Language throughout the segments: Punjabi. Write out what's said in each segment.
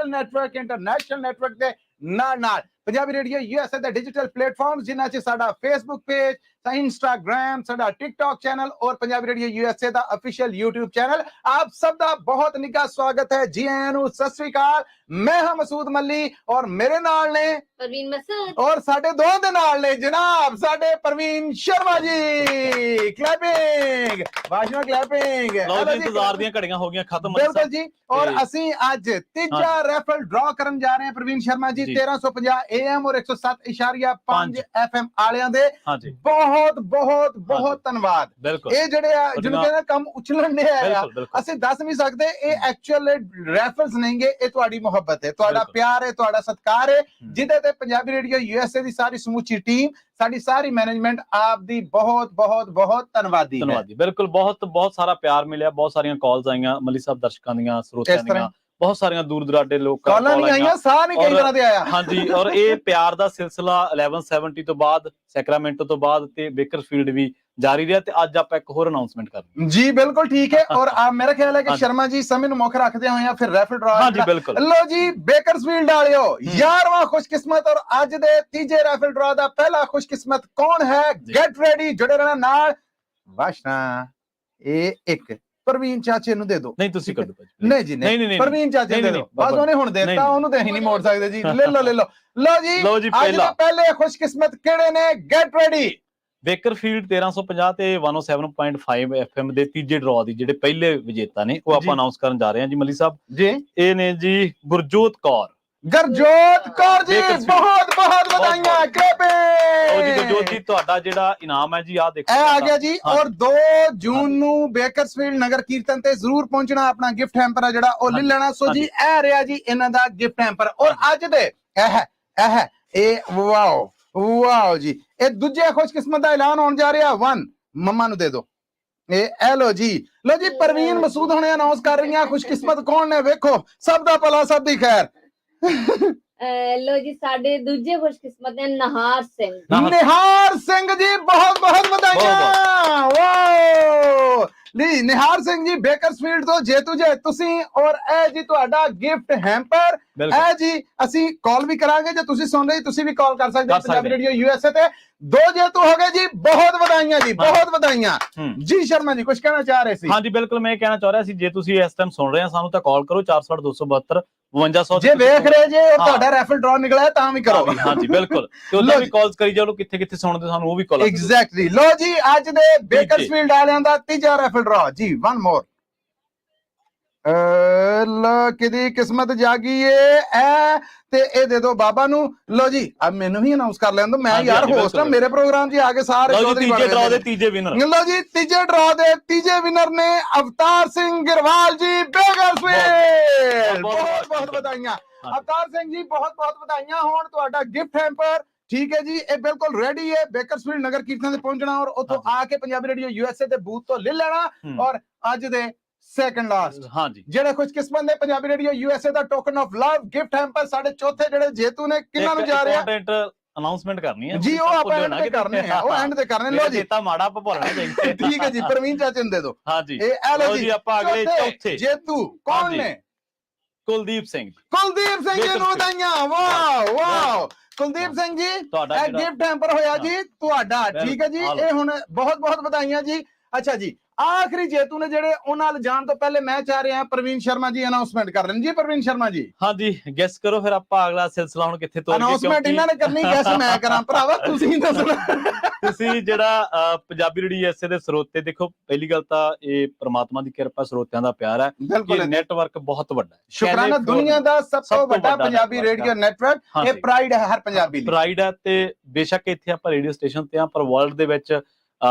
ਲੋਕਲ ਨੈਟਵਰਕ ਇੰਟਰਨੈਸ਼ਨਲ ਨੈਟਵਰਕ ਦੇ ਨਾਲ ਪੰਜਾਬੀ ਰੇਡੀਓ USA ਦੇ ਡਿਜੀਟਲ ਪਲੇਟਫਾਰਮਸ ਜਿਨ੍ਹਾਂ 'ਚ ਸਾਡਾ ਫੇਸਬੁੱਕ ਪੇਜ, ਇੰਸਟਾਗ੍ਰਾਮ, ਸਾਡਾ ਟਿਕਟੌਕ ਚੈਨਲ ਔਰ ਪੰਜਾਬੀ ਰੇਡੀਓ USA ਦਾ ਅਫੀਸ਼ੀਅਲ YouTube ਚੈਨਲ। ਆਪ ਸਭ ਦਾ ਬਹੁਤ ਨਿੱਘਾ ਸਵਾਗਤ ਹੈ। ਜੀ ਆਇਆਂ ਨੂੰ, ਸਤਿ ਸ੍ਰੀ ਅਕਾਲ। ਮੈਂ ਹਾਂ ਮਸੂਦ ਮੱਲੀ ਔਰ ਮੇਰੇ ਨਾਲ ਨੇ परवीन मसूद और साडे दोनों दे नाल ने जनाब साडे परवीन शर्मा जी। क्लैपिंग भाषण क्लैपिंग लो जी, इंतजार ਦੀਆਂ ਘੜੀਆਂ ਹੋ ਗਈਆਂ ਖਤਮ। बिल्कुल जी। और ਅਸੀਂ ਅੱਜ ਤੀਜਾ ਰੈਫਲ ਡਰਾ ਕਰਨ ਜਾ ਰਹੇ ਹਾਂ ਪ੍ਰਵੀਨ ਸ਼ਰਮਾ ਜੀ 1350 AM ਔਰ 107.5 FM ਵਾਲਿਆਂ ਦੇ ਬਹੁਤ ਬਹੁਤ ਬਹੁਤ ਧੰਨਵਾਦ। ਇਹ ਜਿਹੜੇ ਜਿਹਨੂੰ ਕਹਿੰਦੇ ਕੰਮ ਉਛਲਣ ਦੇ ਆ, ਅਸੀਂ ਦੱਸ ਨਹੀਂ ਸਕਦੇ। ਇਹ ਐਕਚੁਅਲ ਰੈਫਲਸ ਨਹੀਂਗੇ, ਇਹ ਤੁਹਾਡੀ ਮੁਹੱਬਤ ਹੈ, ਤੁਹਾਡਾ ਪਿਆਰ ਹੈ, ਤੁਹਾਡਾ ਸਤਿਕਾਰ ਹੈ, ਜਿਹਦੇ ਤੇ ਪੰਜਾਬੀ ਰੇਡੀਓ USA ਦੀ ਸਾਰੀ ਸਮੁੱਚੀ ਟੀਮ, ਸਾਡੀ ਸਾਰੀ ਮੈਨੇਜਮੈਂਟ ਆਪ ਦੀ ਬਹੁਤ ਬਹੁਤ ਬਹੁਤ ਧੰਨਵਾਦੀ ਹੈ। ਬਿਲਕੁਲ, ਬਹੁਤ ਸਾਰਾ ਪਿਆਰ ਮਿਲਿਆ, ਬਹੁਤ ਸਾਰੀਆਂ ਕਾਲਸ ਆਈਆਂ ਮੱਲੀ ਸਾਹਿਬ, ਦਰਸ਼ਕਾਂ ਦੀਆਂ, ਸਰੋਤਿਆਂ ਦੀਆਂ, ਬਹੁਤ ਸਾਰੀਆਂ ਦੂਰ ਦੁਰਾਡੇ ਲੋਕਾਂ ਕਾਲਾਂ ਨਹੀਂ ਆਈਆਂ, ਸਾਹ ਨਹੀਂ ਕਈ ਤਰ੍ਹਾਂ ਦੇ ਆਇਆ। ਹਾਂਜੀ, ਔਰ ਇਹ ਪਿਆਰ ਦਾ ਸਿਲਸਿਲਾ 1170 ਤੋਂ ਬਾਅਦ, ਸੈਕਰਾਮੈਂਟੋ ਤੋਂ ਬਾਅਦ ਤੇ ਬੇਕਰਫੀਲਡ ਵੀ ਜਾਰੀ ਰਿਹਾ ਤੇ ਅੱਜ ਆਪਾਂ ਇੱਕ ਹੋਰ ਅਨਾਉਂਸਮੈਂਟ ਕਰਦੇ ਜੀ। ਬਿਲਕੁਲ ਠੀਕ ਹੈ। ਔਰ ਮੇਰਾ ਖਿਆਲ ਹੈ ਕਿ ਸ਼ਰਮਾ ਜੀ ਸਮੇਂ ਨੂੰ ਮੁੱਖ ਰੱਖਦੇ ਹੋਏ ਆ ਫਿਰ ਰੈਫਲ ਡਰਾ। ਹਾਂਜੀ ਬਿਲਕੁਲ। ਲੋ ਜੀ, ਬੇਕਰਸਫੀਲਡ ਵਾਲਿਓ 11ਵਾਂ ਖੁਸ਼ਕਿਸਮਤ ਔਰ ਅੱਜ ਦੇ ਤੀਜੇ ਰੈਫਲ ਡਰਾ ਦਾ ਪਹਿਲਾ ਖੁਸ਼ਕਿਸਮਤ ਕੌਣ ਹੈ? ਗੈਟ ਰੈਡੀ, ਜੁੜੇ ਰਹਿਣਾ ਨਾਲ। ਵਾਸ਼ਨਾ ਇਹ ਇੱਕ ਪ੍ਰਵੀਨ ਚਾਚੇ ਨੂੰ ਦੇ ਦਿਓ। ਨਹੀਂ ਤੁਸੀਂ ਕੱਢੋ ਭਾਜੀ। ਨਹੀਂ ਜੀ ਨਹੀਂ, ਪ੍ਰਵੀਨ ਚਾਚੇ ਦੇ ਦਿਓ ਬਸ। ਉਹਨੇ ਹੁਣ ਦੇ ਦਿੱਤਾ, ਉਹਨੂੰ ਤੇ ਅਸੀਂ ਨਹੀਂ ਮੋੜ ਸਕਦੇ ਜੀ। ਲੈ ਲਓ ਲੋ ਜੀ ਅੱਜ ਦੇ ਪਹਿਲੇ ਖੁਸ਼ਕਿਸਮਤ ਕਿਹੜੇ ਨੇ? Get ready. ਬੇਕਰਫੀਲਡ 1350 ਤੇ 107.5 FM ਦੇ ਤੀਜੇ ਡਰਾ ਦੀ ਜਿਹੜੇ ਪਹਿਲੇ ਵਿਜੇਤਾ ਨੇ ਉਹ ਆਪਾਂ ਅਨਾਉਂਸ ਕਰਨ ਜਾ ਰਹੇ ਹਾਂ ਜੀ ਮੱਲੀ ਸਾਹਿਬ ਜੀ। ਇਹ ਨੇ ਜੀ ਗੁਰਜੋਤ ਕੌਰ। ਗੁਰਜੋਤ ਕੌਰ ਜੀ, ਬਹੁਤ ਬਹੁਤ ਵਧਾਈਆਂ। ਜੀ ਗੁਰਜੋਤ ਜੀ, ਤੁਹਾਡਾ ਜਿਹੜਾ ਇਨਾਮ ਹੈ ਜੀ ਆ ਦੇਖੋ, ਇਹ ਆ ਗਿਆ ਜੀ। ਔਰ 2 ਜੂਨ ਨੂੰ ਬੇਕਰਸਫੀਲਡ ਨਗਰ ਕੀਰਤਨ ਤੇ ਜ਼ਰੂਰ ਪਹੁੰਚਣਾ, ਆਪਣਾ ਗਿਫਟ ਹੈਂਪਰ ਆ ਜਿਹੜਾ ਉਹ ਲੈ ਲੈਣਾ। ਸੋ ਜੀ ਇਹ ਰਿਹਾ ਜੀ ਇਹਨਾਂ ਦਾ ਗਿਫਟ ਹੈਂਪਰ। ਔਰ ਅੱਜ ਦੇ ਇਹ ਵਾਓ ਜੀ, ਇਹ ਦੂਜੇ ਖੁਸ਼ਕਿਸਮਤ ਦਾ ਐਲਾਨ ਹੋਣ ਜਾ ਰਿਹਾ। 1 ਮੰਮਾ ਨੂੰ ਦੇ ਦਿਓ। ਇਹ ਲੋ ਜੀ ਪ੍ਰਵੀਨ ਮਸੂਦ ਹੁਣੇ ਅਨਾਉਂਸ ਕਰ ਰਹੀਆਂ ਖੁਸ਼ਕਿਸਮਤ ਕੌਣ ਨੇ। ਵੇਖੋ, ਸਭ ਦਾ ਭਲਾ, ਸਭ ਦੀ ਖੈਰ। लो जी, साडे दूजे खुशकिस्मत है निहार सिंह। निहार सिंह जी, बहुत बहुत बधाइयां। वाओ जी, निहार सिंह जी बेकरसफील्ड ਤੋਂ ਜੇਤੂ ਜੇ ਤੁਸੀਂ। ਔਰ ਇਹ ਜੀ ਤੁਹਾਡਾ ਗਿਫਟ ਹੈਂਪਰ। ਇਹ ਜੀ ਅਸੀਂ ਕਾਲ ਵੀ ਕਰਾਂਗੇ, ਜੇ ਤੁਸੀਂ ਸੁਣ ਰਹੇ ਤੁਸੀਂ ਵੀ ਕਾਲ ਕਰ ਸਕਦੇ ਹੋ ਪੰਜਾਬੀ ਰੇਡੀਓ USA ਤੇ। 2 ਜੇਤੂ ਹੋ ਗਏ ਜੀ, ਬਹੁਤ ਵਧਾਈਆਂ ਜੀ, ਬਹੁਤ ਵਧਾਈਆਂ ਜੀ। ਸ਼ਰਮਾ ਜੀ ਕੁਝ ਕਹਿਣਾ ਚਾਹ ਰਹੇ ਸੀ? ਹਾਂਜੀ ਬਿਲਕੁਲ, ਮੈਂ ਕਹਿਣਾ ਚਾਹ ਰਿਹਾ ਸੀ ਜੇ ਤੁਸੀਂ ਇਸ ਟਾਈਮ ਸੁਣ ਰਹੇ ਆ ਸਾਨੂੰ ਤਾਂ ਕਾਲ ਕਰੋ 46272 5200। ਜੇ ਵੇਖ ਰਹੇ ਜੇ ਔਰ ਤੁਹਾਡਾ ਰੈਫਲ ਡਰਾ ਨਿਕਲਿਆ ਤਾਂ ਵੀ ਕਰੋ। ਹਾਂਜੀ ਬਿਲਕੁਲ, ਤੇ ਉਹਦਾ ਵੀ ਕਾਲਸ ਕਰੀ ਜਾਓ, ਕਿੱਥੇ ਕਿੱਥੇ ਸੁਣਦੇ ਸਾਨੂੰ ਉਹ ਵੀ ਕਾਲ। ਐਗਜ਼ੈਕਟਲੀ। ਲੋ ਜੀ ਅੱਜ ਦੇ ਬੇਕਰਸਫੀਲਡ ਵਾਲਿਆਂ ਦਾ ਤੀਜਾ ਰੈਫਲ ਡਰਾ ਜੀ। 1 ਮੋਰ। ਕਿਹਦੀ ਕਿਸਮਤ ਜਾਗੀ ਏ ਤੇ ਇਹ ਦੇ ਦੋ ਬਾਬਾ ਨੂੰ। ਲੋ ਜੀ अब ਮੈਨੂੰ ਵੀ ਅਨਾਉਂਸ ਕਰ ਲੈਣ ਦੋ, ਮੈਂ ਯਾਰ ਹੋਸਟ ਹਾਂ, ਮੇਰੇ ਪ੍ਰੋਗਰਾਮ 'ਚ ਆ ਕੇ ਸਾਰੇ ਤੀਜੇ ਡਰਾ ਦੇ ਤੀਜੇ ਵਿਨਰ। ਲੋ ਜੀ ਤੀਜੇ ਡਰਾ ਦੇ ਤੀਜੇ ਵਿਨਰ ਨੇ ਅਵਤਾਰ ਸਿੰਘ ਗਿਰਵਾਲ ਜੀ, ਬੇਕਰਸਫੀਲਡ। ਬਹੁਤ ਬਹੁਤ ਵਧਾਈਆਂ ਅਵਤਾਰ ਸਿੰਘ ਜੀ, ਬਹੁਤ ਬਹੁਤ ਵਧਾਈਆਂ ਹੋਣ। ਤੁਹਾਡਾ ਗਿਫਟ ਹੈਂਪਰ ਠੀਕ ਹੈ ਜੀ, ਇਹ ਬਿਲਕੁਲ ਰੈਡੀ ਹੈ। ਬੇਕਰਸਫੀਲਡ ਨਗਰ ਕੀਰਤਨ ਤੇ ਪਹੁੰਚਣਾ ਔਰ ਉੱਥੋਂ ਆ ਕੇ ਪੰਜਾਬੀ ਰੇਡੀਓ USA ਦੇ ਬੂਥ ਤੋਂ ਲੈ ਲੈਣਾ। ਔਰ ਅੱਜ ਦੇ ਸੈਕੰਡ ਲਾਸਟ ਜਿਹੜੇ ਖੁਸ਼ਕਿਸਮਤ ਨੇ Punjabi radio USA the token of love gift hamper ਸਾਡੇ ਚੌਥੇ ਜਿਹੜੇ ਜੇਤੂ ਨੇ ਕਿਹਨਾਂ ਨੂੰ ਜਾ ਰਿਹਾ ਅਨਾਉਂਸਮੈਂਟ ਕਰਨੀ ਹੈ ਜੀ। ਉਹ ਆਪਾਂ ਐਂਡ ਤੇ ਕਰਨੇ ਆ, ਉਹ ਐਂਡ ਤੇ ਕਰਨੇ। ਲੋ ਜੀ ਤਾਂ ਮਾੜਾ ਆਪਾਂ ਭੁੱਲਣਾ ਚਾਹੀਦਾ। ਠੀਕ ਹੈ ਜੀ, ਪ੍ਰਵੀਨ ਚਾਚੇ ਨੂੰ ਦੇ ਦਿਓ। ਹਾਂਜੀ ਇਹ ਲੋ ਜੀ ਆਪਾਂ ਅਗਲੇ ਚੌਥੇ ਜੇਤੂ ਕੌਣ ਨੇ? ਕੁਲਦੀਪ ਸਿੰਘ। ਕੁਲਦੀਪ ਸਿੰਘ ਜੀ ਨੂੰ ਵਧਾਈਆਂ। ਵਾਓ ਕੁਲਦੀਪ ਸਿੰਘ ਜੀ, ਇਹ ਗਿਫਟ ਹੈਂਪਰ ਹੋਇਆ ਜੀ ਤੁਹਾਡਾ। ਠੀਕ ਹੈ ਜੀ, ਇਹ ਹੁਣ ਬਹੁਤ ਬਹੁਤ ਵਧਾਈਆਂ ਜੀ। ਅੱਛਾ ਜੀ, ਆਖਰੀ ਜੇਤੂ ਨੇ ਜਿਹੜੇ ਉਹਨਾਂ ਨਾਲ ਜਾਣ ਤੋਂ ਪਹਿਲੇ ਮੈਂ ਚਾਹ ਰਿਹਾ ਪ੍ਰਵੀਨ ਸ਼ਰਮਾ ਜੀ ਅਨਾਉਂਸਮੈਂਟ ਕਰ ਲੈਣ ਜੀ। ਪ੍ਰਵੀਨ ਸ਼ਰਮਾ ਜੀ ਹਾਂਜੀ ਗੈਸ ਕਰੋ, ਫਿਰ ਆਪਾਂ ਅਗਲਾ ਸਿਲਸਿਲਾ ਹੁਣ ਕਿੱਥੇ ਤੋਰ ਕੇ। ਅਨਾਉਂਸਮੈਂਟ ਇਹਨਾਂ ਨੇ ਕਰਨੀ, ਗੈਸ ਮੈਂ ਕਰਾਂ? ਭਰਾਵਾ ਤੁਸੀਂ ਦੱਸਣਾ। ਤੁਸੀਂ ਜਿਹੜਾ ਪੰਜਾਬੀ ਰੇਡੀਓ USA ਦੇ ਸਰੋਤੇ, ਦੇਖੋ ਪਹਿਲੀ ਗੱਲ ਤਾਂ ਇਹ ਪ੍ਰਮਾਤਮਾ ਦੀ ਕਿਰਪਾ, ਸਰੋਤਿਆਂ ਦਾ ਪਿਆਰ ਹੈ ਕਿ ਨੈਟਵਰਕ ਬਹੁਤ ਵੱਡਾ ਹੈ। ਸ਼ੁਕਰਾਨਾ, ਦੁਨੀਆ ਦਾ ਸਭ ਤੋਂ ਵੱਡਾ ਪੰਜਾਬੀ ਰੇਡੀਓ ਨੈਟਵਰਕ। ਇਹ ਪ੍ਰਾਈਡ ਹੈ ਹਰ ਪੰਜਾਬੀ ਲਈ, ਪ੍ਰਾਈਡ ਹੈ। ਤੇ ਬੇਸ਼ੱਕ ਇੱਥੇ ਆਪਾਂ ਰੇਡੀਓ ਸਟੇਸ਼ਨ ਤੇ ਆ, ਪਰ ਵਰਲਡ ਦੇ ਵਿੱਚ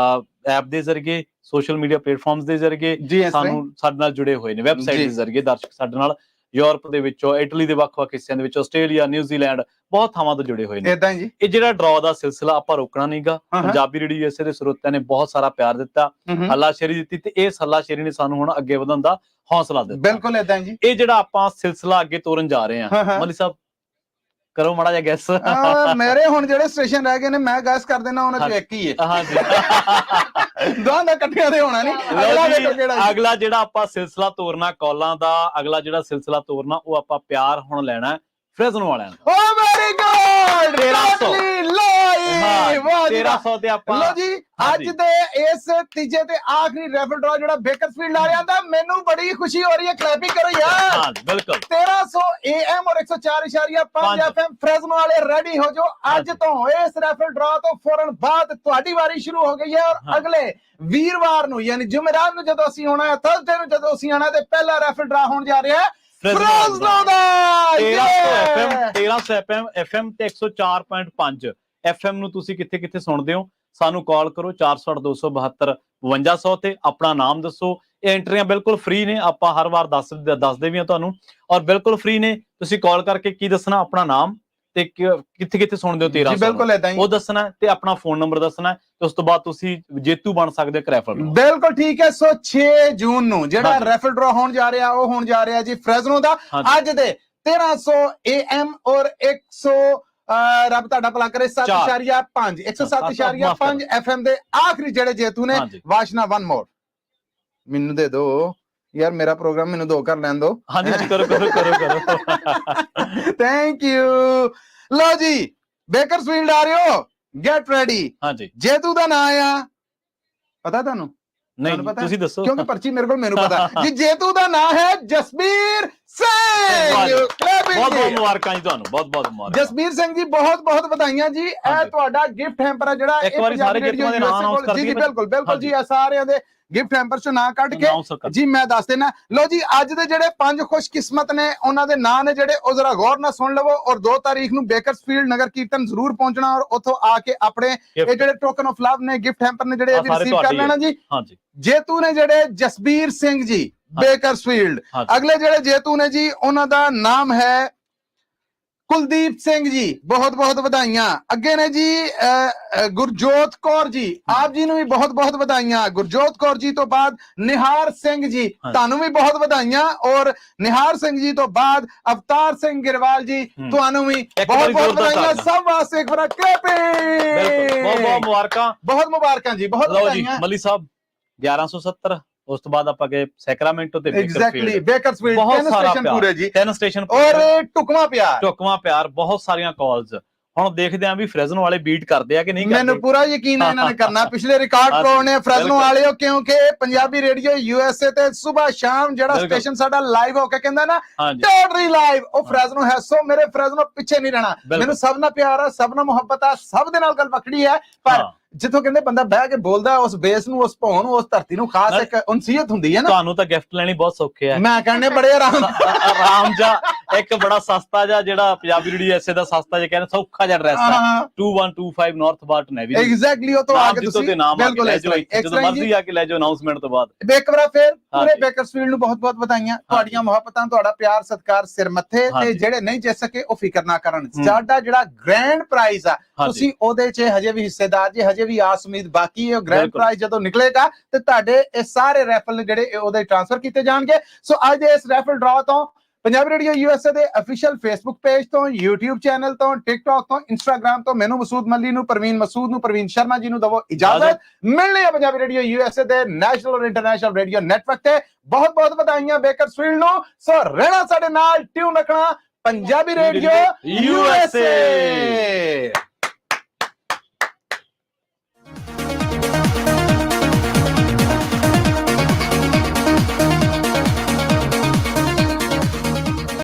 ਐਪ ਦੇ ਜ਼ਰੀਏ, ਸੋਸ਼ਲ ਮੀਡੀਆ ਪਲੇਟਫਾਰਮਸ ਦੇ ਜ਼ਰੀਏ ਸਾਨੂੰ ਸਾਡੇ ਨਾਲ ਜੁੜੇ ਹੋਏ ਨੇ। ਵੈਬਸਾਈਟ ਦੇ ਜ਼ਰੀਏ ਦਰਸ਼ਕ ਸਾਡੇ ਨਾਲ ਯੂਰਪ ਦੇ ਵਿੱਚੋਂ, ਇਟਲੀ ਦੇ ਵੱਖ-ਵੱਖ ਹਿੱਸਿਆਂ ਦੇ ਵਿੱਚੋਂ, ਆਸਟ੍ਰੇਲੀਆ, ਨਿਊਜ਼ੀਲੈਂਡ, ਬਹੁਤ ਥਾਵਾਂ ਤੋਂ ਜੁੜੇ ਹੋਏ ਨੇ। ਇਦਾਂ ਜੀ ਇਹ ਜਿਹੜਾ ਡਰਾ ਦਾ ਸਿਲਸਿਲਾ ਆਪਾਂ ਰੋਕਣਾ ਨਹੀਂਗਾ। ਪੰਜਾਬੀ ਰੇਡੀਓ USA ਦੇ ਸਰੋਤਿਆਂ ਨੇ ਬਹੁਤ ਸਾਰਾ ਪਿਆਰ ਦਿੱਤਾ, ਹੱਲਾਸ਼ੇਰੀ ਦਿੱਤੀ, ਤੇ ਇਸ ਹੱਲਾਸ਼ੇਰੀ ਨੇ ਸਾਨੂੰ ਹੁਣ ਅੱਗੇ ਵਧਣ ਦਾ ਹੌਸਲਾ ਦਿੱਤਾ। ਬਿਲਕੁਲ ਇਦਾਂ ਜੀ। ਇਹ ਜਿਹੜਾ ਆਪਾਂ ਸਿਲਸਿਲਾ ਅੱਗੇ ਤੋਰਨ ਜਾ ਰਹੇ ਹਾਂ, ਮੱਲੀ ਸਾਹਿਬ ਕਰੋ ਮਾੜਾ ਜਿਹਾ ਗੈਸ। ਮੇਰੇ ਹੁਣ ਜਿਹੜੇ ਸਟੇਸ਼ਨ ਰਹਿ ਗਏ ਨੇ ਮੈਂ ਗੈਸ ਕਰ ਦੇਣਾ ਉਹਨਾਂ ਚੋਂ ਇੱਕ ਹੀ ਹੈ। ਹਾਂਜੀ ਦੋਹਾਂ ਦਾ ਇਕੱਠਿਆਂ ਦੇ ਹੋਣਾ ਨਹੀਂ। ਅਗਲਾ ਵੇਖੋ ਕਿਹੜਾ। ਅਗਲਾ ਜਿਹੜਾ ਆਪਾਂ ਸਿਲਸਿਲਾ ਤੋਰਨਾ ਕਾਲਾਂ ਦਾ, ਅਗਲਾ ਜਿਹੜਾ ਸਿਲਸਿਲਾ ਤੋਰਨਾ ਉਹ ਆਪਾਂ ਪਿਆਰ ਹੁਣ ਲੈਣਾ ਫ੍ਰੈਜ਼ਨੋ ਵਾਲਿਆਂ ਦਾ। ਓ ਵੈਰੀ ਗੁੱਡ 1300 1300 ਤੇ ਆਪਾਂ ਲੋ ਜੀ ਅੱਜ ਦੇ ਇਸ ਤੀਜੇ ਤੇ ਆਖਰੀ ਰੈਫਲ ਡਰਾ ਜਿਹੜਾ ਬੇਕਰਸਫੀਲਡ ਆ ਰਿਹਾ ਤਾਂ ਮੈਨੂੰ ਬੜੀ ਖੁਸ਼ੀ ਹੋ ਰਹੀ ਹੈ। ਕਲੈਪਿੰਗ ਕਰੋ ਯਾਰ। ਹਾਂ ਬਿਲਕੁਲ 1300 AM ਔਰ 104.5 FM ਫ੍ਰੈਜ਼ਨੋ ਵਾਲੇ ਰੈਡੀ ਹੋ ਜਾਓ। ਅੱਜ ਤੋਂ ਇਸ ਰੈਫਲ ਡਰਾ ਤੋਂ ਫੌਰਨ ਬਾਅਦ ਤੁਹਾਡੀ ਵਾਰੀ ਸ਼ੁਰੂ ਹੋ ਗਈ ਹੈ ਔਰ ਅਗਲੇ ਵੀਰਵਾਰ ਨੂੰ ਯਾਨੀ ਜੁਮੇਰਾਤ ਨੂੰ ਜਦੋਂ ਅਸੀਂ ਆਉਣਾ ਹੈ, ਥਰਸਡੇ ਨੂੰ ਜਦੋਂ ਅਸੀਂ ਆਉਣਾ ਤੇ ਪਹਿਲਾ ਰੈਫਲ ਡਰਾ ਹੋਣ ਜਾ ਰਿਹਾ ਹੈ ਫ੍ਰੈਜ਼ਨੋ ਦਾ 1300 FM ਤੇ 104.5 FM ਨੂੰ ਤੁਸੀਂ ਕਿੱਥੇ ਕਿੱਥੇ ਸੁਣਦੇ ਹੋ ਸਾਨੂੰ ਕਾਲ ਕਰੋ 408 272 5200 ਤੇ ਆਪਣਾ ਨਾਮ ਦੱਸੋ। ਇਹ ਐਂਟਰੀਆਂ ਬਿਲਕੁਲ ਫ੍ਰੀ ਨੇ, ਆਪਾਂ ਹਰ ਵਾਰ ਦੱਸਦੇ ਵੀ ਆ ਤੁਹਾਨੂੰ ਔਰ ਬਿਲਕੁਲ ਫ੍ਰੀ ਨੇ। ਤੁਸੀਂ ਕਾਲ ਕਰਕੇ ਕੀ ਦੱਸਣਾ, ਆਪਣਾ ਨਾਮ ਤੇ ਕਿੱਥੇ ਕਿੱਥੇ ਸੁਣਦੇ ਹੋ 1300 ਬਿਲਕੁਲ ਇਦਾਂ ਹੀ ਉਹ ਦੱਸਣਾ ਤੇ ਆਪਣਾ ਫੋਨ ਨੰਬਰ ਦੱਸਣਾ ਤੇ ਉਸ ਤੋਂ ਬਾਅਦ ਤੁਸੀਂ ਜੇਤੂ ਬਣ ਸਕਦੇ ਹੋ ਰੈਫਲ ਡਰਾ। ਬਿਲਕੁਲ ਠੀਕ ਹੈ। ਸੋ 6 ਜੂਨ ਨੂੰ ਜਿਹੜਾ ਰੈਫਲ ਡਰਾ ਹੋਣ ਜਾ ਰਿਹਾ ਉਹ ਹੋਣ ਜਾ ਰਿਹਾ ਜੀ ਫ੍ਰੈਜ਼ਨੋ ਦਾ। ਅੱਜ ਦੇ 1300 AM ਔਰ 100 ਰੱਬ ਤੁਹਾਡਾ ਭਲਾ ਕਰੇ 7.5 107.5 FM ਦੇ ਆਖਰੀ ਜਿਹੜੇ ਜੇਤੂ ਨੇ ਵਾਸ਼ਨਾ ਵਨ ਮੋਰ ਮੈਨੂੰ ਦੇ ਦਿਓ ਯਾਰ, ਮੇਰਾ ਪ੍ਰੋਗਰਾਮ ਮੈਨੂੰ ਦੋ ਕਰ ਲੈਣ ਦਿਓ। ਹਾਂਜੀ ਕਰੋ ਕਰੋ ਕਰੋ ਕਰੋ। Thank you. ਲੋ ਜੀ ਬੇਕਰਸਫੀਲਡ ਆ ਰਹੇ ਹੋ, ਗੈਟ ਰੈਡੀ। ਹਾਂਜੀ ਜੇਤੂ ਦਾ ਨਾਮ ਆ ਪਤਾ ਤੁਹਾਨੂੰ? ਨਹੀਂ ਤੁਸੀਂ ਦੱਸੋ ਕਿਉਂਕਿ ਪਰਚੀ ਮੇਰੇ ਕੋਲ ਮੈਨੂੰ ਪਤਾ ਜੀ। ਜੇਤੂ ਦਾ ਨਾਮ ਹੈ ਜਸਬੀਰ ਸਿੰਘ। ਬਹੁਤ ਬਹੁਤ ਮੁਬਾਰਕਾਂ ਜੀ ਤੁਹਾਨੂੰ, ਬਹੁਤ ਬਹੁਤ ਮੁਬਾਰਕਾਂ। ਜਸਬੀਰ ਸਿੰਘ ਜੀ ਬਹੁਤ ਬਹੁਤ ਵਧਾਈਆਂ ਜੀ। ਇਹ ਤੁਹਾਡਾ ਗਿਫਟ ਹੈਂਪਰ ਹੈ ਜਿਹੜਾ ਇੱਕ ਵਾਰੀ ਸਾਰੇ ਜੇਤੂਆਂ ਦੇ ਨਾਮ ਅਨਾਉਂਸ ਕਰ ਦਈਏ। ਜੀ ਬਿਲਕੁਲ ਬਿਲਕੁਲ ਜੀ, ਸਾਰਿਆਂ ਦੇ ਗਿਫਟ ਹੈਂਪਰ ਚੋਂ ਨਾਂ ਕੱਢ ਕੇ ਜੀ ਮੈਂ ਦੱਸ ਦੇਣਾ। ਲੋ ਜੀ ਅੱਜ ਦੇ ਜਿਹੜੇ 5 ਖੁਸ਼ਕਿਸਮਤ ਨੇ ਉਹਨਾਂ ਦੇ ਨਾਂ ਨੇ ਜਿਹੜੇ ਉਹ ਜ਼ਰਾ ਗੌਰ ਨਾਲ ਸੁਣ ਲਵੋ ਔਰ 2 ਤਾਰੀਖ ਨੂੰ ਬੇਕਰਸਫੀਲਡ ਨਗਰ ਕੀਰਤਨ ਜ਼ਰੂਰ ਪਹੁੰਚਣਾ ਔਰ ਉੱਥੋਂ ਆ ਕੇ ਆਪਣੇ ਇਹ ਜਿਹੜੇ ਟੋਕਨ ਆਫ ਲਵ ਨੇ ਗਿਫਟ ਹੈਂਪਰ ਨੇ ਜਿਹੜੇ ਇਹ ਵੀ ਰਿਸੀਵ ਕਰ ਲੈਣਾ ਜੀ। ਹਾਂਜੀ ਜੇਤੂ ਨੇ ਜਿਹੜੇ ਜਸਬੀਰ ਸਿੰਘ ਜੀ ਬੇਕਰਸਫੀਲਡ। ਅਗਲੇ ਜਿਹੜੇ ਜੇਤੂ ਨੇ ਜੀ ਉਹਨਾਂ ਦਾ ਨਾਮ ਹੈ ਕੁਲਦੀਪ ਸਿੰਘ ਜੀ, ਬਹੁਤ ਬਹੁਤ ਵਧਾਈਆਂ। ਅੱਗੇ ਨੇ ਜੀ ਗੁਰਜੋਤ ਕੌਰ ਜੀ, ਆਪ ਜੀ ਨੂੰ ਵੀ ਬਹੁਤ ਬਹੁਤ ਵਧਾਈਆਂ। ਗੁਰਜੋਤ ਕੌਰ ਜੀ ਤੋਂ ਬਾਅਦ ਨਿਹਾਰ ਸਿੰਘ ਜੀ, ਤੁਹਾਨੂੰ ਵੀ ਬਹੁਤ ਵਧਾਈਆਂ। ਔਰ ਨਿਹਾਰ ਸਿੰਘ ਜੀ ਤੋਂ ਬਾਅਦ ਅਵਤਾਰ ਸਿੰਘ ਗਿਰਵਾਲ ਜੀ, ਤੁਹਾਨੂੰ ਵੀ ਬਹੁਤ ਬਹੁਤ ਵਧਾਈਆਂ। ਸਭ ਵਾਸਤੇ ਇੱਕ ਵਾਰ ਕਲੈਪਿੰਗ। ਬਹੁਤ ਬਹੁਤ ਮੁਬਾਰਕਾਂ, ਬਹੁਤ ਮੁਬਾਰਕਾਂ ਜੀ, ਬਹੁਤ ਵਧਾਈਆਂ। ਮੱਲੀ ਸਾਹਿਬ 1170 ਉਸ ਤੋਂ ਬਾਅਦ ਆਪਾਂ ਗਏ ਸੈਕਰਾਮੈਂਟੋ ਤੇ ਐਗਜ਼ੈਕਟਲੀ ਬੇਕਰਸਫੀਲਡ 3 ਸਟੇਸ਼ਨ ਪੂਰੇ ਜੀ, 3 ਸਟੇਸ਼ਨ ਔਰ ਟੁਕਮਾ ਪਿਆਰ ਬਹੁਤ ਸਾਰੀਆਂ ਕਾਲਸ। ਹੁਣ ਦੇਖਦੇ ਆਂ ਵੀ ਫ੍ਰੈਜ਼ਨੋ ਵਾਲੇ ਬੀਟ ਕਰਦੇ ਆ ਕਿ ਨਹੀਂ ਕਰਦੇ। ਮੈਨੂੰ ਪੂਰਾ ਯਕੀਨ ਹੈ ਇਹਨਾਂ ਨੇ ਕਰਨਾ। ਪਿਛਲੇ ਰਿਕਾਰਡ ਤੋੜਨੇ ਫ੍ਰੈਜ਼ਨੋ ਵਾਲਿਓ, ਕਿਉਂਕਿ ਪੰਜਾਬੀ ਰੇਡੀਓ USA ਤੇ ਸਵੇਰ ਸ਼ਾਮ ਜਿਹੜਾ ਸਟੇਸ਼ਨ ਸਾਡਾ ਲਾਈਵ ਹੋ ਕੇ ਕਹਿੰਦਾ ਨਾ ਟੋਟਲੀ ਲਾਈਵ, ਉਹ ਫ੍ਰੈਜ਼ਨੋ ਹੈ। ਸੋ ਮੇਰੇ ਫ੍ਰੈਜ਼ਨੋ ਪਿੱਛੇ ਨਹੀਂ ਰਹਿਣਾ। ਮੈਨੂੰ ਸਭ ਨਾਲ ਪਿਆਰ ਆ, ਸਭ ਨਾਲ ਮੁਹੱਬਤ ਆ, ਸਭ ਦੇ ਨਾਲ ਗੱਲ ਵੱਖਰੀ ਹੈ। ਪਰ ਜਿੱਥੋਂ ਕਹਿੰਦੇ ਬੰਦਾ ਬਹਿ ਕੇ ਬੋਲਦਾ ਉਸ ਬੇਸ ਨੂੰ, ਉਸ ਭੌਂ ਨੂੰ, ਉਸ ਧਰਤੀ ਨੂੰ ਖਾਸ ਇੱਕ ਉਨਸੀਅਤ ਹੁੰਦੀ ਹੈ ਨਾ। ਤੁਹਾਨੂੰ ਤਾਂ ਗਿਫਟ ਲੈਣੀ ਬਹੁਤ ਸੌਖੇ ਆ। ਮੈਂ ਕਹਿੰਦੇ ਬੜੇ ਆਰਾਮ ਜਾ ਇੱਕ ਬੜਾ ਸਸਤਾ ਜਿਹਾ ਜਿਹੜਾ ਪੰਜਾਬੀ ਰੇਡੀਓ ਐਸੇ ਦਾ ਸਸਤਾ ਜਿਹਾ ਕਹਿੰਦੇ ਸੌਖਾ ਜਿਹਾ ਐਡਰੈਸ ਹੈ 2125 ਨਾਰਥ ਬਾਰਟਨ ਐਵੀਨਿਊ। ਐਗਜ਼ੈਕਟਲੀ ਉਹ ਤੋਂ ਆ ਕੇ ਤੁਸੀਂ ਬਿਲਕੁਲ ਜਦੋਂ ਮਰਜ਼ੀ ਆ ਕੇ ਲੈ ਜਾਓ ਅਨਾਉਂਸਮੈਂਟ ਤੋਂ ਬਾਅਦ। ਇੱਕ ਵਾਰ ਫਿਰ ਪੂਰੇ ਬੇਕਰਸਫੀਲਡ ਨੂੰ ਬਹੁਤ ਬਹੁਤ ਵਧਾਈਆਂ। ਤੁਹਾਡੀਆਂ ਮੁਹੱਬਤਾਂ, ਤੁਹਾਡਾ ਪਿਆਰ ਸਤਿਕਾਰ ਸਿਰ ਮੱਥੇ। ਤੇ ਜਿਹੜੇ ਨਹੀਂ ਜਿੱਤ ਸਕੇ ਉਹ ਫਿਕਰ ਨਾ ਕਰਨ। ਸਾਡਾ ਜਿਹੜਾ ਗ੍ਰੈਂਡ ਪ੍ਰਾਈਜ਼ ਆ ਤੁਸੀਂ ਉਹਦੇ 'ਚ ਹਜੇ ਵੀ ਹਿੱਸੇਦਾਰ ਜੀ, ਹਜੇ ਵੀ ਆਸ ਉਮੀਦ ਬਾਕੀ ਹੈ। ਗ੍ਰੈਂਡ ਪ੍ਰਾਈਜ਼ ਜਦੋਂ ਨਿਕਲੇਗਾ ਤੇ ਤੁਹਾਡੇ ਇਹ ਸਾਰੇ ਰੈਫਲ ਜਿਹੜੇ ਉਹਦੇ ਟ੍ਰਾਂਸਫਰ ਕੀਤੇ ਜਾਣਗੇ। ਸੋ ਅੱਜ ਇਸ ਰੈਫਲ ਡਰਾ ਤੋਂ ਪੰਜਾਬੀ ਰੇਡੀਓ USA ਦੇ ਅਫੀਸ਼ੀਅਲ ਫੇਸਬੁੱਕ ਪੇਜ ਤੋਂ, YouTube ਚੈਨਲ ਤੋਂ, ਟਿਕਟੌਕ ਤੋਂ, ਇੰਸਟਾਗ੍ਰਾਮ ਤੋਂ ਮੈਨੂੰ ਮਸੂਦ ਮੱਲੀ ਨੂੰ, ਪ੍ਰਵੀਨ ਮਸੂਦ ਨੂੰ, ਪ੍ਰਵੀਨ ਸ਼ਰਮਾ ਜੀ ਨੂੰ ਦਵੋ ਇਜਾਜ਼ਤ। ਮਿਲਣੇ ਆ ਪੰਜਾਬੀ ਰੇਡੀਓ USA ਦੇ ਨੈਸ਼ਨਲ ਔਰ ਇੰਟਰਨੈਸ਼ਨਲ ਰੇਡੀਓ ਨੈਟਵਰਕ ਤੇ। ਬਹੁਤ ਬਹੁਤ ਵਧਾਈਆਂ ਬੇਕਰਸਫੀਲਡ ਨੂੰ। ਸੋ ਰਹਿਣਾ ਸਾਡੇ ਨਾਲ, ਟਿਊਨ ਰੱਖਣਾ ਪੰਜਾਬੀ ਰੇਡੀਓ USA।